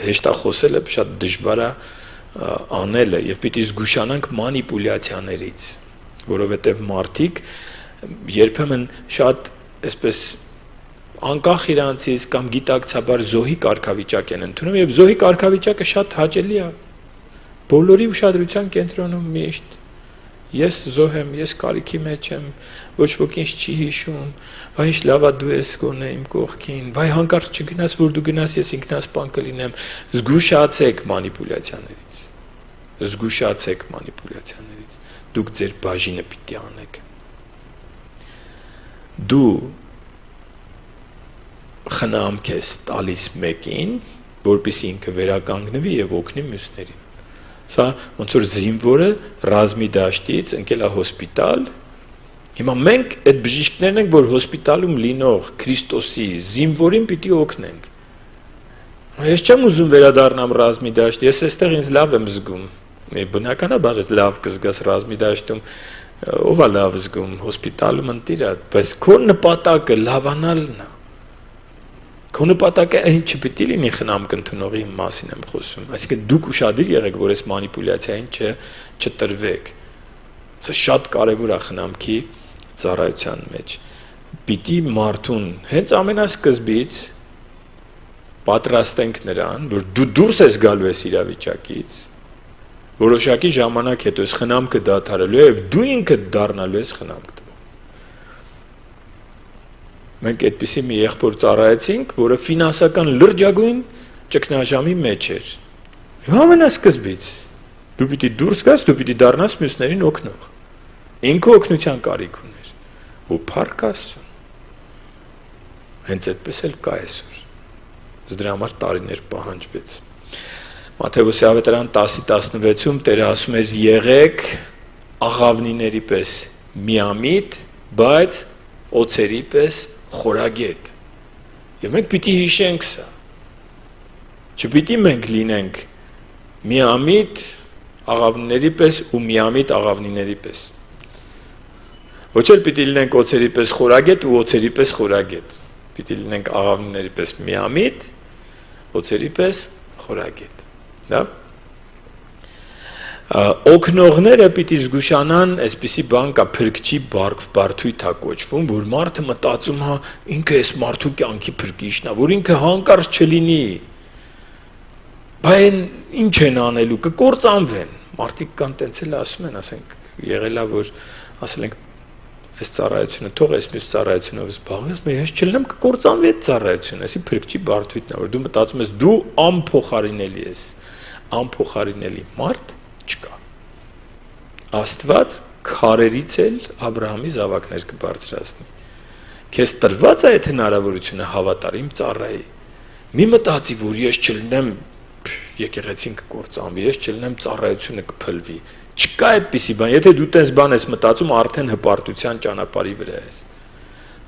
հեշտ է խոսելը, շատ դժվար է անելը եւ պիտի զգուշանանք մանիպուլյացիաներից, որովհետեւ մարդիկ երբեմն շատ այսպես անկախ իրանցից կամ գիտակցաբար զոհի կարգավիճակ են ընդունում եւ զոհի կարգավիճակը շատ հաճելի է։ Բոլորի ուշադրության կենտրոնում միշտ ես զոհ եմ, ես կարիքի մեջ եմ, ոչ ոք ինձ չի հիշում, վայ ինչ լավ է դու ես գոնե իմ կողքին, վայ հանկարծ չգնաս, որ դու գնաս, ես ինքնասպան կլինեմ, զգուշացեք մանիպուլյացիաներից, զգուշացեք մանիպուլյացիաներից, դուք ձեր բաժինը պիտի անեք, դու խնամք ես տալիս մեկին, որպեսզի ինքը վերականգնվի եւ օգնի մյուսներին։ Սա ոնց որ զինվորը ռազմի դաշտից ընկել է հոսպիտալ, հիմա մենք այդ բժիշկներն ենք, որ հոսպիտալում լինող Քրիստոսի զինվորին պիտի օգնենք։ Ես չեմ ուզում վերադառնամ ռազմի դաշտ, ես այստեղ ինձ լավ եմ զգում։ Բնականաբար ես լավ կզգաս ռազմի դաշտում, ով է լավ զգում, հոսպիտալում ընտիր է, բայց քո նպատակը լավանալն է։ Քո նպատակը այն չպիտի լինի խնամք ընդունողի մասին եմ խոսում, այսինքն դուք ուշադիր եղեք, որ այս մանիպուլյացիային չտրվեք։ Սա շատ կարևոր է խնամքի ծառայության մեջ։ Պիտի մարդուն հենց ամենասկզբից պատրաստենք նրան, որ դու դուրս ես գալու ես իրավիճակից, որոշակի ժամանակ հետո այս խնամքը դադարելու է եւ դու ինքդ դառնալու ես խնամք տվող։ Մենք այդպիսի մի եղբոր ծառայեցինք, որը ֆինանսական լրջագույն ճգնաժամի մեջ էր։ Եվ ամենասկզբից դու պիտի դուրս գաս, դու պիտի դառնաս մյուսներին օգնող։ Ինքը օգնության կարիք ուներ, ու փառք Աստծուն։ Հենց այդպես էլ կա այսօր։ Դրա համար տարիներ պահանջվեց։ Մատթեոս ավետարան 10:16-ում Տերը ասում էր. եղեք աղավնիների պես միամիտ, բայց օձերի պես խորագետ։ Եվ մենք պիտի հիշենք սա։ Չպիտի մենք լինենք միամիտ աղավնիների պես ու միամիտ աղավնիների պես։ Ոչ էլ պիտի լինենք օձերի պես խորագետ ու օձերի պես խորագետ։ Պիտի լինենք աղավնիների պես միամիտ, օձերի պես խորագետ։ Դա օգնողները պիտի զգուշանան, այսպիսի բան կա, փրկչի բարդույթ է կոչվում, որ մարդը մտածում է ինքը այս մարդու կյանքի փրկիչն է, որ ինքը հանկարծ չլինի։ Բայց ինչ են անելու, կկործանվեն։ Մարդիկ կան տենց էլ ասում են, ասենք, եղել է, որ ասել ենք այս ծառայությունը թող այս մյուս ծառայությունով զբաղվի, ասում եմ, ես չլինեմ կկործանվի այդ ծառայությունը, այսի փրկչի բարդույթն է, որ դու մտածում ես դու անփոխարինելի ես, անփոխարինելի մարդ չկա։ Աստված քարերից էլ Աբրահամի զավակներ կբարձրացնի։ Քեզ տրված է այդ հնարավորությունը հավատարիմ ծառայի։ Մի մտածի, որ ես չլինեմ եկեղեցին կկործանվի, ես չլինեմ ծառայությունը կփլվի։ Չկա այդպիսի բան, եթե դու տես բան ես մտածում, արդեն հպարտության ճանապարհի վրա ես։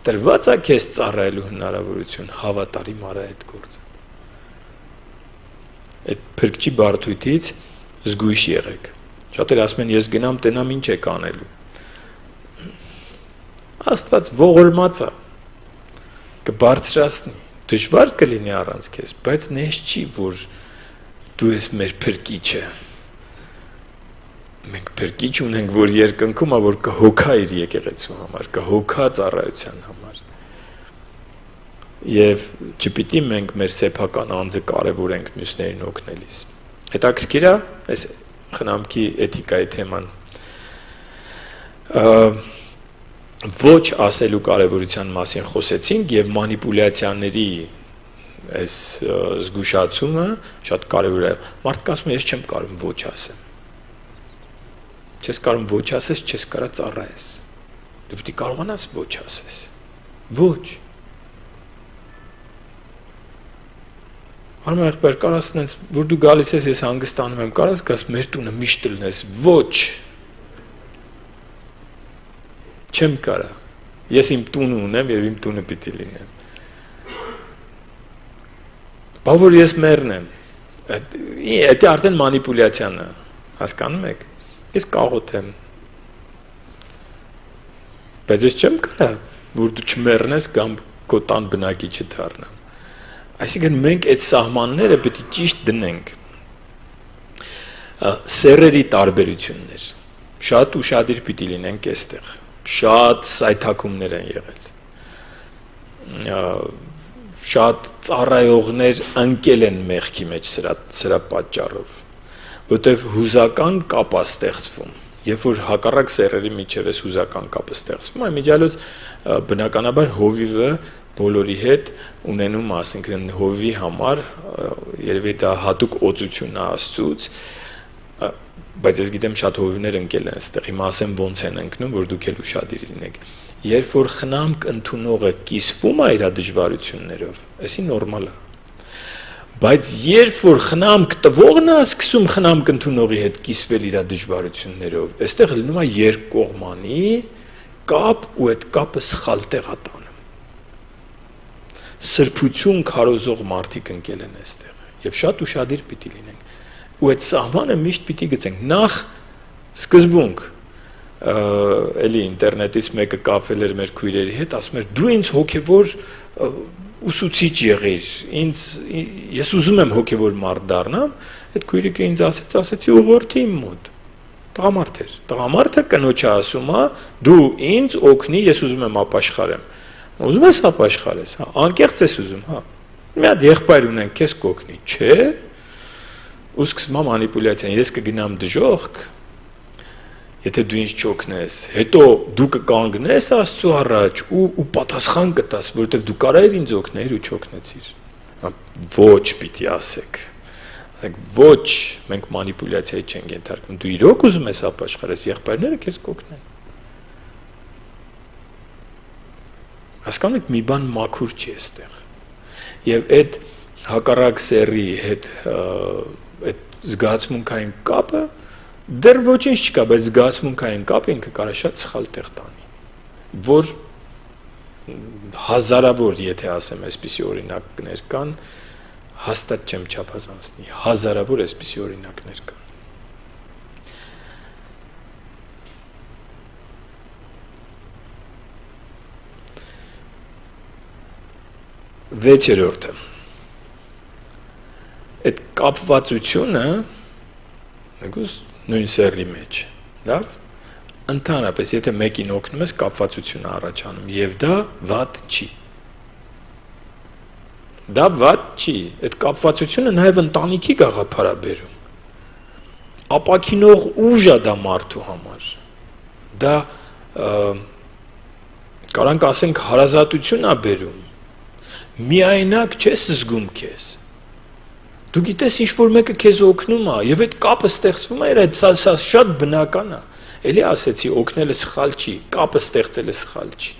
Տրված է քեզ ծառայելու հնարավորություն, հավատարիմ արա այդ գործը։ Այդ փրկչի բարդույթից զգույշ եղեք։ Շատերը ասում են, ես գնամ տենամ ինչ եք անելու։ Աստված ողորմած է, կբարձրացնի, դժվար կլինի առանց քեզ, բայց նես չի, որ դու ես մեր փրկիչը։ Մենք փրկիչ ունենք, որ երկնքում է, որ կհոգա իր եկեղեցու համար, կհոգա ծառայության համար։ Եվ չպիտի մենք մեր սեփական անձը կարևորենք մյուսներին օգնելիս։ Հետաքրքիր է այս խնամքի էթիկայի թեման։ Ոչ ասելու կարևորության մասին խոսեցինք եւ մանիպուլյացիաների այս զգուշացումը շատ կարևոր է։ Մարդիկ ասում են, ես չեմ կարող ոչ ասեմ։ Չես կարող ոչ ասես, չես կարող ծառայես։ Դու պիտի կարողանաս ոչ ասես։ Ոչ։ Արմա եղբայր, կարաս նենց, որ դու գալիս ես, ես հանգստանում եմ, կարաս գաս մեր տունը միշտ լնես, ոչ։ Չեմ կարա։ Ես իմ տունը ունեմ և իմ տունը պիտի լինեմ։ Բա որ ես մերն եմ, էդի արդեն մանիպուլյացիան է, հասկանում եք, ես կաղոտ եմ, բայց ես չեմ կարա, որ դու չմերնես կամ քո տան բնակի չդառնամ, այսինքն մենք այդ սահմանները պետք է ճիշտ դնենք, սեռերի տարբերություններ, շատ ուշադիր պիտի լինենք այստեղ, շատ սայթաքումներ են եղել, շատ ծառայողներ ընկել են մեղքի մեջ սրա պատճառով, որտեվ հուզական կապ է ստեղծվում, երբ որ հակառակ սեռերի միջև էս հուզական կապը ստեղծվում, այն միջալոց բնականաբար հովիվը բոլորի հետ ունենում, ասինքն հովի համար երևի դա հատուկ օծություն է Աստծուց, բայց ես գիտեմ շատ հովիվներ ընկել են այստեղ, հիմա ասեմ ոնց են ընկնում, որ դուք էլ ուշադիր լինեք։ Երբ որ խնամք ընդունողը կիսվում է իր դժվարություններով, այսի նորմալ է։ Բայց երբ որ խնամք տվողն է սկսում խնամք ընդունողի հետ կիսվել իր դժվարություններով, այստեղ լինում է երկկողմանի կապ ու այդ կապը սխալ տեղ է տանում։ Սրբություն քարոզող մարդիկ ընկել են այստեղ եւ շատ ուշադիր պիտի լինենք։ Ու այդ սահմանը միշտ պիտի գցենք։ Նախ սկզբունք էլի ինտերնետից մեկը կապվել էր մեր քույրերի հետ, ասում էր դու ինձ հոգևոր ուսուցիչ եղիր, ես ուզում եմ հոգևոր մարդ դառնամ, այդ քույրիկը ինձ ասեցի ուղղորդի իմ մոտ, տղամարդ էր, տղամարդը կնոջը ասում է, դու ինձ օգնի, ես ուզում եմ ապաշխարեմ, ուզում ես ապաշխարես, անկեղծ ես ուզում, մի հատ եղբայր ունենք, քեզ կօգնի, չէ, ու սկսում եմ մանիպուլյացիան, ես կգնամ դժոխք, եթե դու ինձ չօգնես, հետո դու կկանգնես Աստծո առաջ ու պատասխան կտաս, որովհետև դու կարայիր ինձ օգնել ու չօգնեցիր։ Ոչ պիտի ասեք։ Ասենք ոչ, մենք մանիպուլյացիայի չենք ենթարկվում։ Դու իրոք ուզում ես ապաշխարես, եղբայրները քեզ կօգնեն։ Հասկանում եք, մի բան մաքուր չի այստեղ։ Եվ այդ հակառակ սեռի հետ այդ զգացմունքային կապը դեռ ոչինչ չկա, բայց զգացմունքային կապը ինքը կարող է շատ սխալ տեղ տանի, որ հազարավոր, եթե ասեմ, այսպիսի օրինակներ կան, հաստատ չեմ չափազանցնի, հազարավոր այսպիսի օրինակներ կան։ Վեցերորդը այդ կապվածությունը նույն սեռի մեջ, լավ, ընդհանրապես, եթե մեկին օգնում ես, կապվածություն առաջանում, եւ դա վատ չի։ Դա վատ չի, այդ կապվածությունը նաեւ ընտանիքի գաղափար է բերում։ Ապակինող ուժ է դա մարդու համար։ Դա կարանք ասենք հարազատություն է բերում։ Միայնակ չես զգում քեզ։ Դու գիտես ինչ որ մեկը քեզ օգնում է եւ այդ կապը ստեղծվում է, այդ սա շատ բնական է։ Էլի ասեցի, օգնելը սխալ չի, կապը ստեղծելը սխալ չի։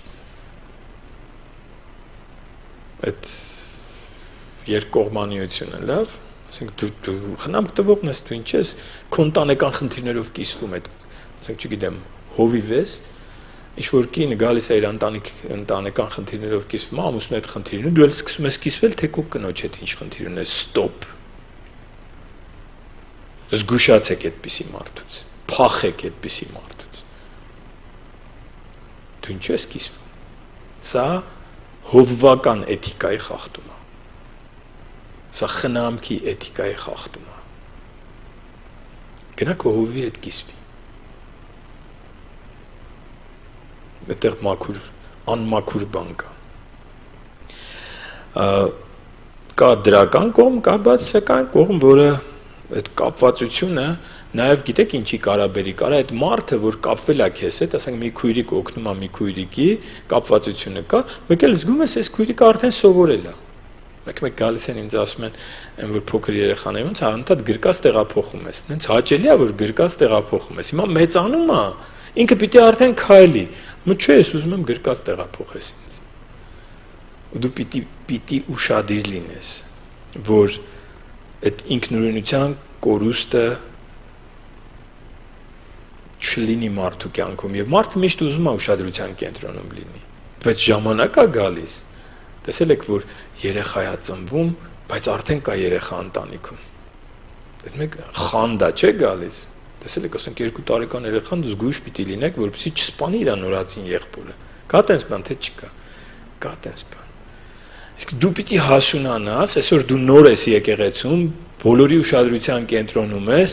Այդ երկկողմանիությունը, լավ, ասենք դու խնամք տվողն ես, դու ինչ ես, քո ընտանեկան խնդիրներով կիսվում այդ, ասենք չգիտեմ, հովիվ ես, ինչ որ կինը գալիս է իր ընտանեկան խնդիրներով կիսվում է, ամուսնու այդ խնդիրն ու դու էլ սկսում ես կիսվել, թե քո կնոջ հետ ինչ խնդիր ունես, ստոպ։ Զգուշացեք այդպիսի մարդուց, փախեք այդպիսի մարդուց։ Դու ինչ ես կիսվում։ Սա հովվական էթիկայի խախտում է։ Սա խնամքի էթիկայի խախտում է։ Գնա քո հովի հետ կիսվի։ Այդտեղ մաքուր, անմաքուր բան կա։ Կա դրական կողմ, կա բացասական կողմ, որը այդ կապվածությունը նաև գիտեք ինչի կարա բերի, կարա այդ մարդը, որ կապվել է քեզ հետ, ասենք մի քույրիկ օգնում է մի քույրիկի, կապվածությունը կա, մեկ էլ զգում ես, այս քույրիկը արդեն սովորել է։ Մեկ գալիս են ինձ ասում են, այն որ փոքր երեխաների ոնց անընդհատ գրկած տեղափոխում ես։ Նենց հաճելի է, որ գրկած տեղափոխում ես։ Հիմա մեծանում է, ինքը պիտի արդեն քայլի։ Մը չէ, ես ուզում եմ գրկած տեղափոխես ինձ։ Ու դու պիտի ուշադիր լինես, որ այդ ինքնուրույնության կորուստը չլինի մարդու կյանքում եւ մարդը միշտ ուզում է ուշադրության կենտրոնում լինի, բայց ժամանակ է գալիս, տեսել եք, որ երեխա է ծնվում, բայց արդեն կա երեխա ընտանիքում։ Այդ մեկ խանդա չէ գալիս, տեսել եք, ասենք 2 տարեկան երեխան զգույշ պիտի լինեք, որպեսզի չսպանի իր նորածին եղբորը։ Կա տենց բան, թե չկա։ Կա տենց բան։ Իսկ դու պիտի հասունանաս, այսօր դու նոր ես եկեղեցում, բոլորի ուշադրության կենտրոնում ես,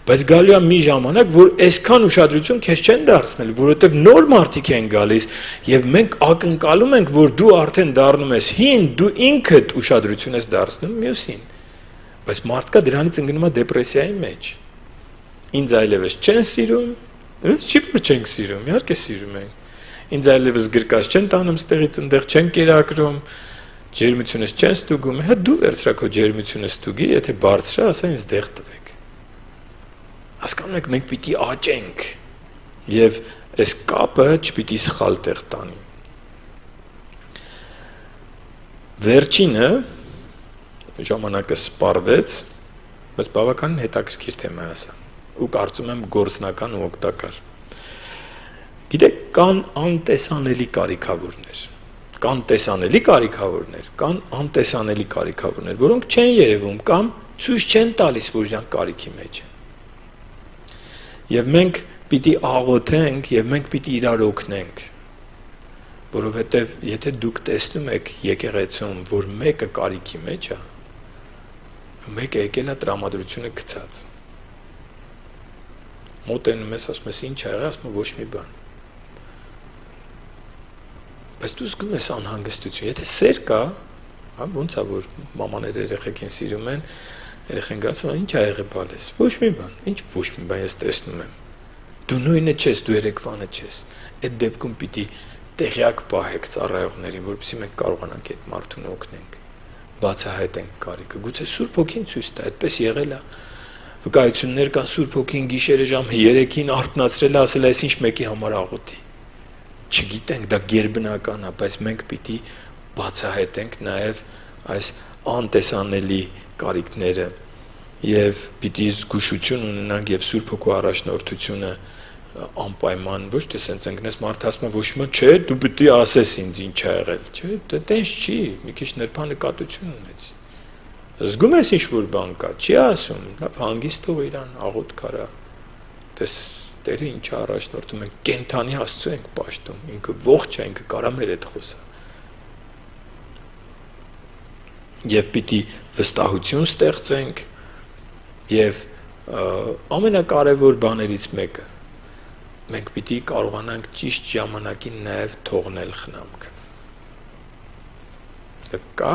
բայց գալու է մի ժամանակ, որ այսքան ուշադրություն քեզ չեն դարձնել, որովհետև նոր մարդիկ են գալիս, եւ մենք ակնկալում ենք, որ դու արդեն դառնում ես հին, դու ինքդ ուշադրություն ես դարձնում մյուսին։ Բայց մարդկա դրանից ընկնում է դեպրեսիայի մեջ։ Ինձ այլևս չեն սիրում, չի որ չենք սիրում, իհարկե սիրում ենք։ Ինձ այլևս գրկած չեն տանում ստեղից ընդեղ չեն կերակրում, ջերմությունս չեն ստուգում, հա դու վերցրա քո ջերմությունը ստուգի, եթե բարձր է, ասա ինձ դեղ տվեք։ Հասկանում եք, մենք պիտի աճենք եւ այս կապը չպիտի սխալ տեղ տանի։ Վերջինը ժամանակը սպառվեց, բայց բավականին հետաքրքիր թեմա է սա, ու կարծում եմ գործնական ու օգտակար։ Գիտեք, կան անտեսանելի կարիքավորներ, կան տեսանելի կարիքավորներ, կան անտեսանելի կարիքավորներ, որոնք չեն երևում կամ ցույց չեն տալիս, որ իրանք կարիքի մեջ են։ Եվ մենք պիտի աղոթենք եւ մենք պիտի իրար օգնենք, որովհետեւ եթե դուք տեսնում եք եկեղեցում, որ մեկը կարիքի մեջ է, մեկը եկել է տրամադրությունը գցած։ Մոտենում ես, ասում ես ինչ ա եղել, ասում ոչ մի բան։ Բայց դու զգում ես անհանգստություն, եթե սեր կա, հա, ոնց է որ մամաները երեխեքին սիրում են, Երեխան գացում ինչ ա եղել բալես։ Ոչ մի բան, ինչ ոչ մի բան ես տեսնում եմ։ Դու նույնը չես, դու երեքվանը չես։ Այդ դեպքում պիտի տեղյակ պահեք ծառայողներին, որպեսզի մենք կարողանանք այդ մարդուն օգնենք։ Բացահայտենք կարիքը։ Գուցե Սուրբ Հոգին ցույց տա, այդպես եղել է։ Վկայություններ կան Սուրբ Հոգին գիշերը ժամ 3-ին արթնացրել է, ասել է, այս ինչ մեկի համար աղոթի։ Չգիտենք, դա գերբնական է, բայց մենք պիտի բացահայտենք նաև այս անտեսանելի կարիքները եւ պիտի զգուշություն ունենանք եւ Սուրբ Հոգու առաջնորդությունը անպայման ոչ թե sense ընկնես մարդը ասում է ոչ մի չէ դու պիտի ասես ինձ ինչ ա եղել չէ դա տենց չի մի քիչ նրբանկատություն ունեցի զգում ես ինչ որ բան կա չի ասում լավ հանգիստ թող իրան աղոթք արա դες Տերը ինչ առաջնորդում ենք կենթանի Աստծո ենք պաշտում ինքը ողջ է ինքը կարա մեր հետ խոսա եւ պիտի վստահություն ստեղծենք եւ ամենակարևոր բաներից մեկը մենք պիտի կարողանանք ճիշտ ժամանակին նաև թողնել խնամքը։ Եվ կա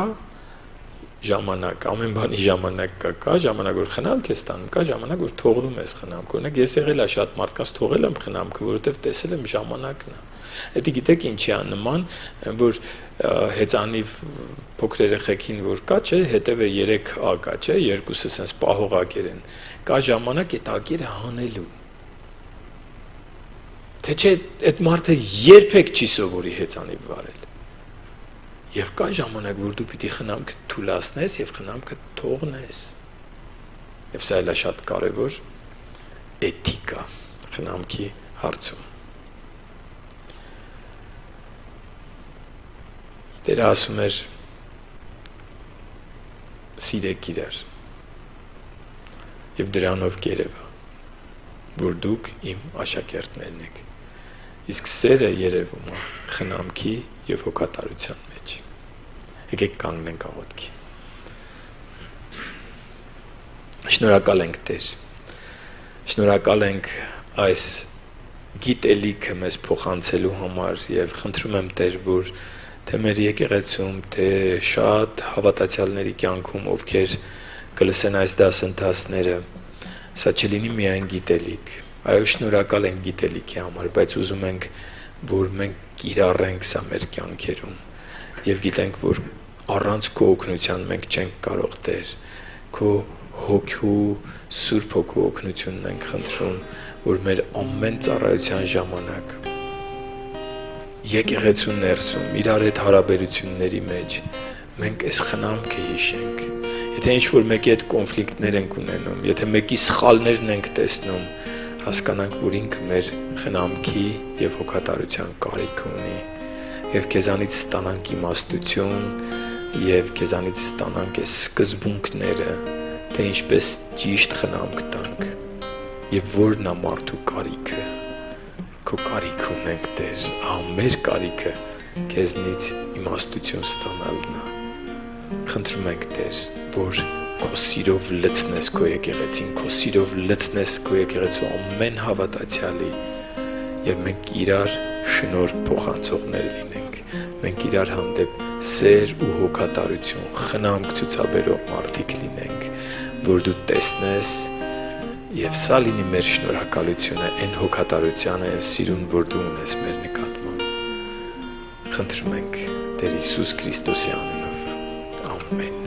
ժամանակ, ամեն բանի ժամանակ կա ժամանակ որ խնամք ես ստանում, կա ժամանակ որ թողնում ես խնամքը։ Օրինակ ես եղել եմ շատ մարդկանց թողել եմ խնամքը, որովհետև տեսել եմ ժամանակն է։ Դա գիտեք ինչի է նման, որ հեծանիվ փոքր երեխեքին որ կա, չէ, հետևը 3 ակա, չէ, երկուսը sense պահողակեր են։ Կա ժամանակ այդ ակերը հանելու Թե չէ այդ մարդը երբեք չի սովորի հեծանիվ վարել։ Եվ կա ժամանակ, որ դու պիտի խնամքը թուլացնես եւ խնամքը թողնես։ Եվ սա էլ է շատ կարևոր էթիկա խնամքի հարցում։ Տերը ասում էր սիրեք իրար։ Եվ դրանով կերևա, որ դուք իմ աշակերտներն եք։ Իսկ սերը երևում է խնամքի եւ հոգատարության մեջ։ Եկեք կանգնենք աղոթքի։ Շնորհակալ ենք Տեր։ Շնորհակալ ենք այս գիտելիքը մեզ փոխանցելու համար եւ խնդրում եմ Տեր, որ թե մեր եկեղեցում, թե շատ հավատացյալների կյանքում, ովքեր կլսեն այս դասընթացները, սա չլինի միայն գիտելիք։ Այո, շնորհակալ ենք գիտելիքի համար, բայց ուզում ենք, որ մենք կիրառենք սա մեր կյանքերում եւ գիտենք, որ առանց քո օգնության մենք չենք կարող Տեր, քո հոգու, Սուրբ Հոգու օգնությունն ենք խնդրում, որ մեր ամեն ծառայության ժամանակ եկեղեցու ներսում, իրար հետ հարաբերությունների մեջ մենք այս խնամքը հիշենք։ Եթե ինչ-որ մեկի հետ կոնֆլիկտներ ենք ունենում, եթե մեկի սխալներն ենք տեսնում, հասկանանք, որ ինքը մեր խնամքի եւ հոգատարության կարիք ունի եւ քեզանից ստանանք իմաստություն եւ քեզանից ստանանք այս սկզբունքները, թե ինչպես ճիշտ խնամք տանք եւ որն է մարդու կարիքը։ Քո կարիք ունենք Տեր, մեր կարիքը քեզնից իմաստություն ստանալն է։ Խնդրում ենք Տեր, որ քո սիրով լցնես քո եկեղեցին, քո սիրով լցնես քո եկեղեցու ամեն հավատացյալի եւ մենք իրար շնորհ փոխանցողներ լինենք։ Մենք իրար հանդեպ սեր ու հոգատարություն, խնամք ցուցաբերող մարդիկ լինենք, որ դու տեսնես եւ սա լինի մեր շնորհակալությունը, այն հոգատարությանը, այն սիրուն, որ դու ունես մեր նկատմամբ։ Խնդրում ենք Տեր Հիսուս Քրիստոսի անունով։ Ամեն։